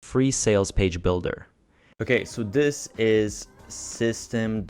free sales page builder. Okay, so this is Systeme.io,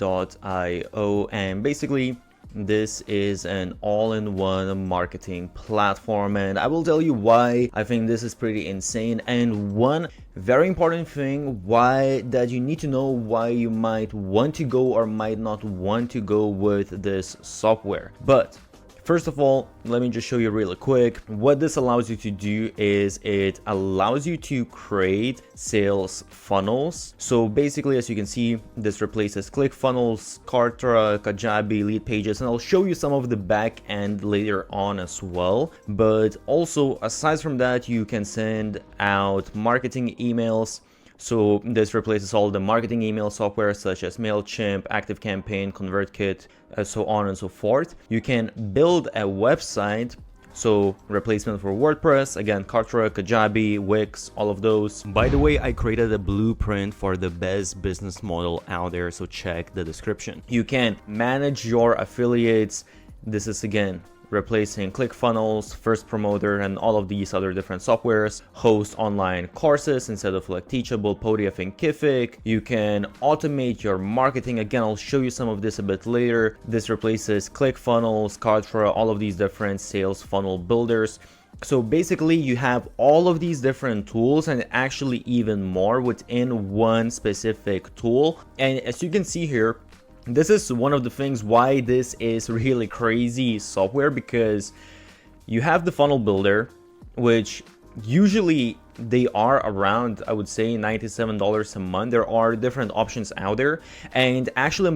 and basically this is an all-in-one marketing platform, and I will tell you why I think this is pretty insane. And one very important thing why that you need to know why you might want to go or might not want to go with this software. But first of all, let me just show you really quick. What this allows you to do is it allows you to create sales funnels. So basically, as you can see, this replaces ClickFunnels, Kartra, Kajabi, Leadpages, and I'll show you some of the back end later on as well. But also, aside from that, you can send out marketing emails. So this replaces all the marketing email software such as MailChimp, ActiveCampaign, ConvertKit, so on and so forth. You can build a website, so replacement for WordPress, again, Kartra, Kajabi, Wix, all of those. By the way, I created a blueprint for the best business model out there, so check the description. You can manage your affiliates. This is again replacing ClickFunnels, First Promoter, and all of these other different softwares. Host online courses instead of like Teachable, Podia, Thinkific. You can automate your marketing. Again, I'll show you some of this a bit later. This replaces ClickFunnels, Kartra, all of these different sales funnel builders. So basically you have all of these different tools and actually even more within one specific tool. And as you can see here, this is one of the things why this is really crazy software, because you have the funnel builder, which usually they are around, I would say, $97 a month. There are different options out there, and actually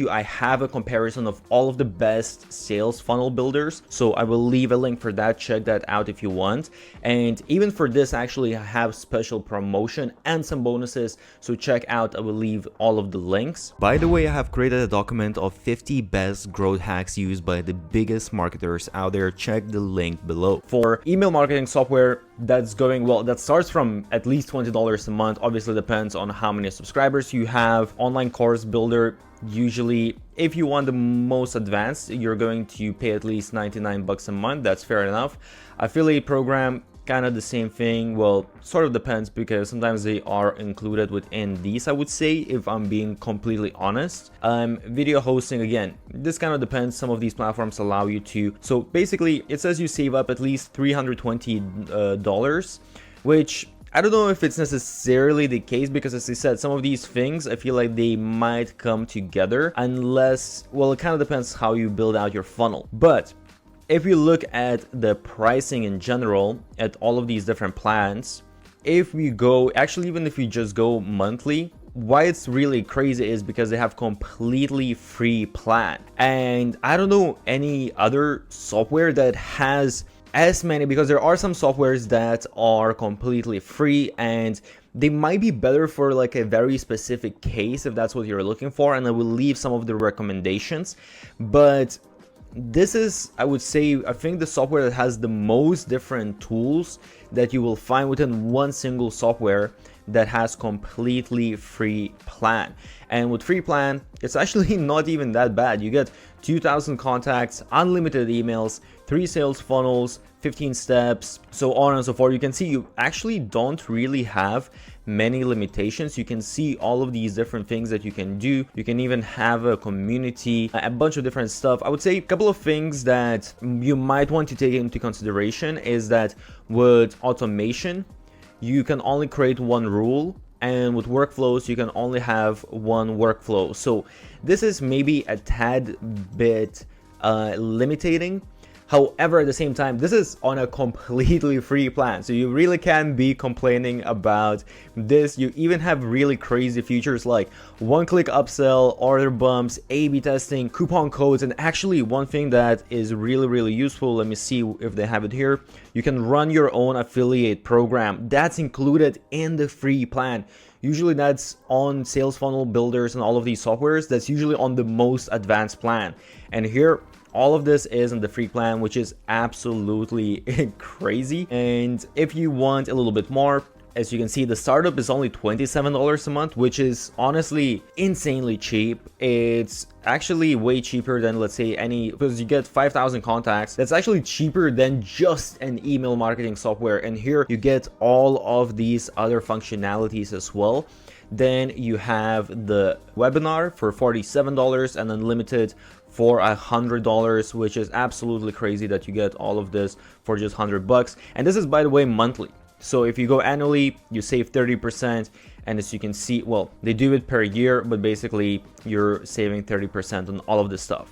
I have a comparison of all of the best sales funnel builders, so I will leave a link for that. Check that out if you want. And even for this, actually I have special promotion and some bonuses, so check out. I will leave all of the links. By the way, I have created a document of 50 best growth hacks used by the biggest marketers out there. Check the link below. For email marketing software, that's going well. That starts from at least $20 a month. Obviously depends on how many subscribers you have. Online course builder, usually if you want the most advanced, you're going to pay at least 99 bucks a month. That's fair enough. Affiliate program, kind of the same thing. Well, sort of depends, because sometimes they are included within these, I would say, if I'm being completely honest. Video hosting, again, this kind of depends. Some of these platforms allow you to. So basically it says you save up at least $320, which I don't know if it's necessarily the case, because as I said, some of these things I feel like they might come together unless, well, it kind of depends how you build out your funnel. But if you look at the pricing in general at all of these different plans, if we go, actually even if you just go monthly, why it's really crazy is because they have completely free plan. And I don't know any other software that has as many, because there are some softwares that are completely free and they might be better for like a very specific case if that's what you're looking for, and I will leave some of the recommendations. But this is, I would say, I think the software that has the most different tools that you will find within one single software that has completely free plan. And with free plan, it's actually not even that bad. You get 2,000 contacts, unlimited emails, 3 sales funnels, 15 steps, so on and so forth. You can see you actually don't really have many limitations. You can see all of these different things that you can do. You can even have a community, a bunch of different stuff. I would say a couple of things that you might want to take into consideration is that with automation, you can only create one rule, and with workflows you can only have one workflow. So this is maybe a tad bit limiting. However, at the same time, this is on a completely free plan, so you really can't be complaining about this. You even have really crazy features like one-click upsell, order bumps, A/B testing, coupon codes, and actually one thing that is really useful, let me see if they have it here, you can run your own affiliate program. That's included in the free plan. Usually that's on sales funnel builders and all of these softwares, that's usually on the most advanced plan. And here, all of this is in the free plan, which is absolutely crazy. And if you want a little bit more, As you can see, the startup is only $27 a month, which is honestly insanely cheap. It's actually way cheaper than, let's say, because you get 5,000 contacts. That's actually cheaper than just an email marketing software. And here you get all of these other functionalities as well. Then you have the webinar for $47 and unlimited for $100, which is absolutely crazy that you get all of this for just $100. And this is, by the way, monthly. So if you go annually, you save 30%. And as you can see, well, they do it per year, but basically you're saving 30% on all of this stuff.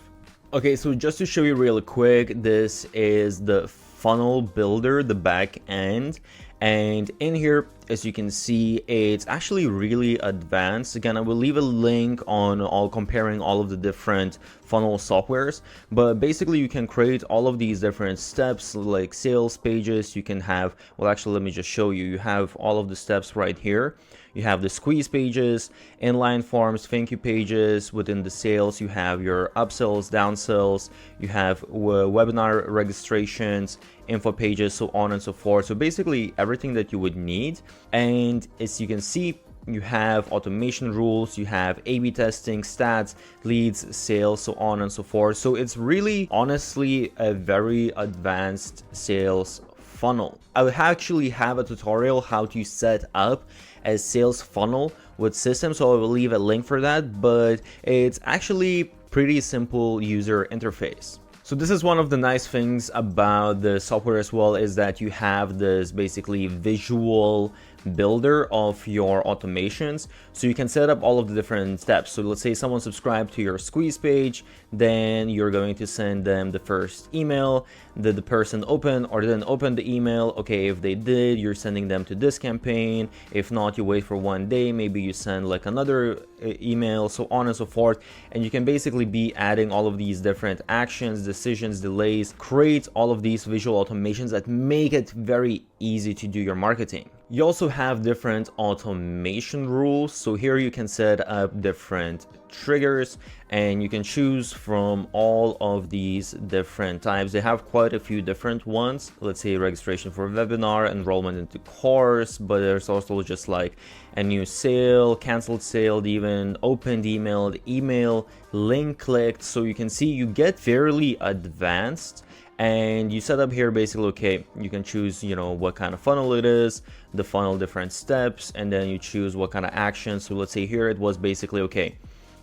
Okay, so just to show you really quick, this is the funnel builder, the back end. And in here, as you can see, it's actually really advanced. Again, I will leave a link on comparing all of the different funnel softwares, but basically you can create all of these different steps like sales pages. You can have, well, actually, let me just show you. You have all of the steps right here. You have the squeeze pages, inline forms, thank you pages. Within the sales, you have your upsells, downsells, you have webinar registrations, info pages, so on and so forth. So basically everything that you would need. And as you can see, you have automation rules, you have A/B testing, stats, leads, sales, so on and so forth. So it's really honestly a very advanced sales funnel. I would actually have a tutorial how to set up a sales funnel with systems, so I will leave a link for that, but it's actually pretty simple user interface. So this is one of the nice things about the software as well, is that you have this basically visual builder of your automations, so you can set up all of the different steps. So let's say someone subscribed to your squeeze page, then you're going to send them the first email. Did the person open or didn't open the email? Okay, if they did, you're sending them to this campaign. If not, you wait for 1 day, maybe you send like another email, so on and so forth. And you can basically be adding all of these different actions, decisions, delays, create all of these visual automations that make it very easy to do your marketing. You also have different automation rules. So here you can set up different triggers and you can choose from all of these different types. They have quite a few different ones. Let's say registration for webinar, enrollment into course, but there's also just like a new sale, canceled sale, even opened email, link clicked. So you can see you get fairly advanced. And you set up here basically, okay, you can choose, you know, what kind of funnel it is, the funnel different steps, and then you choose what kind of action. So let's say here it was basically, okay,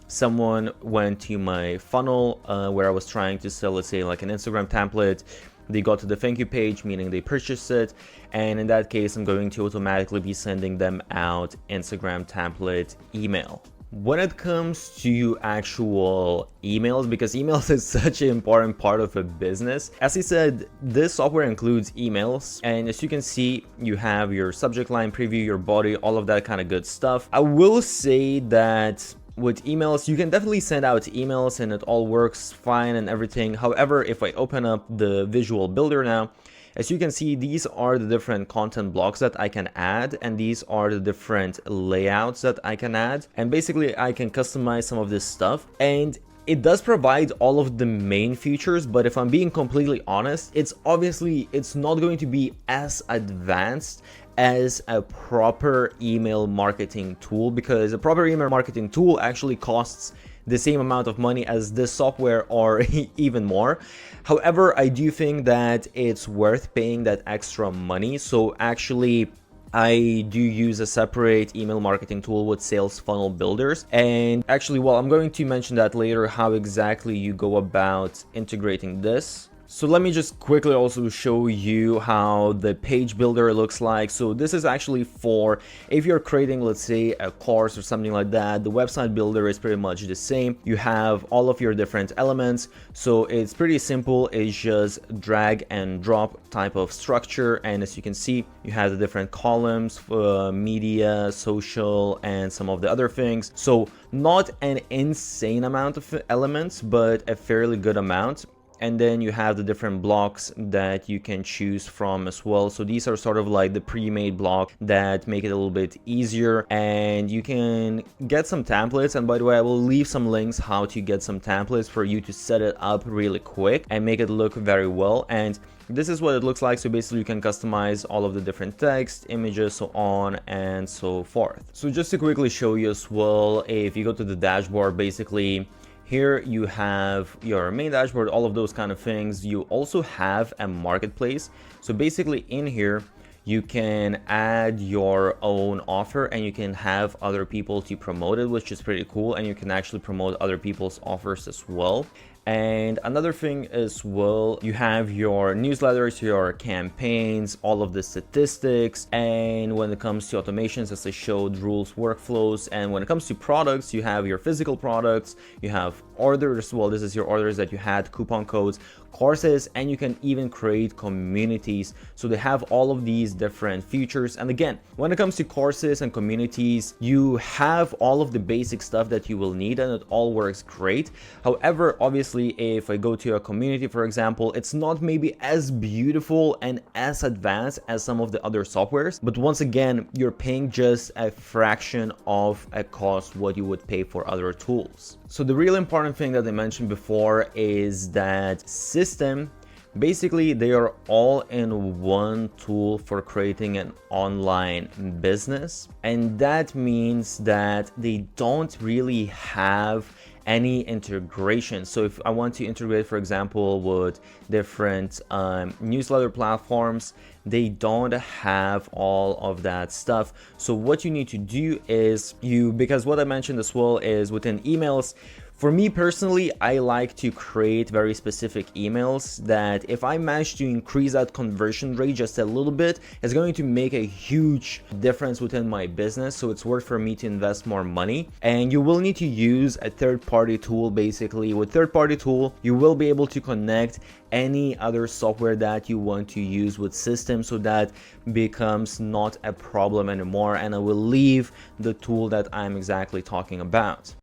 someone went to my funnel where I was trying to sell, let's say like an Instagram template. They got to the thank you page, meaning they purchased it. And in that case, I'm going to automatically be sending them out Instagram template email. When it comes to actual emails, because emails is such an important part of a business, as I said, this software includes emails, and as you can see, you have your subject line, preview, your body, all of that kind of good stuff. I will say that with emails, you can definitely send out emails and it all works fine and everything. However, if I open up the visual builder now, as you can see, these are the different content blocks that I can add, and these are the different layouts that I can add. And basically, I can customize some of this stuff. And it does provide all of the main features, but if I'm being completely honest, it's not going to be as advanced as a proper email marketing tool, because a proper email marketing tool actually costs the same amount of money as this software or even more. However, I do think that it's worth paying that extra money. So actually, I do use a separate email marketing tool with sales funnel builders. And actually, well, I'm going to mention that later, how exactly you go about integrating this. So let me just quickly also show you how the page builder looks like. So this is actually for if you're creating, let's say, a course or something like that. The website builder is pretty much the same. You have all of your different elements. So it's pretty simple. It's just drag and drop type of structure. And as you can see, you have the different columns for media, social, and some of the other things. So not an insane amount of elements, but a fairly good amount. and then you have the different blocks that you can choose from as well. So these are sort of like the pre-made block that make it a little bit easier, and you can get some templates. And by the way, I will leave some links how to get some templates for you to set it up really quick and make it look very well. And this is what it looks like. So basically you can customize all of the different text, images, so on and so forth. So just to quickly show you as well, if you go to the dashboard, basically here you have your main dashboard, all of those kind of things. You also have a marketplace. So basically in here, you can add your own offer and you can have other people to promote it, which is pretty cool. And you can actually promote other people's offers as well. And another thing as well, you have your newsletters, your campaigns, all of the statistics. And when it comes to automations, as I showed, rules, workflows. And when it comes to products, you have your physical products, you have orders. Well, this is your orders that you had, coupon codes, courses, and you can even create communities. So they have all of these different features. And again, when it comes to courses and communities, you have all of the basic stuff that you will need, and it all works great. However, obviously, if I go to a community, for example, it's not maybe as beautiful and as advanced as some of the other softwares, but once again, you're paying just a fraction of a cost what you would pay for other tools. So the real important thing that I mentioned before is that Systeme, basically they are all in one tool for creating an online business, and that means that they don't really have any integration. So if I want to integrate, for example, with different newsletter platforms, they don't have all of that stuff. So what you need to do is because what I mentioned as well is within emails, for me personally, I like to create very specific emails that if I manage to increase that conversion rate just a little bit, it's going to make a huge difference within my business. So it's worth for me to invest more money. And you will need to use a third-party tool. Basically, with third-party tool, you will be able to connect any other software that you want to use with Systeme, so that becomes not a problem anymore. And I will leave the tool that I'm exactly talking about.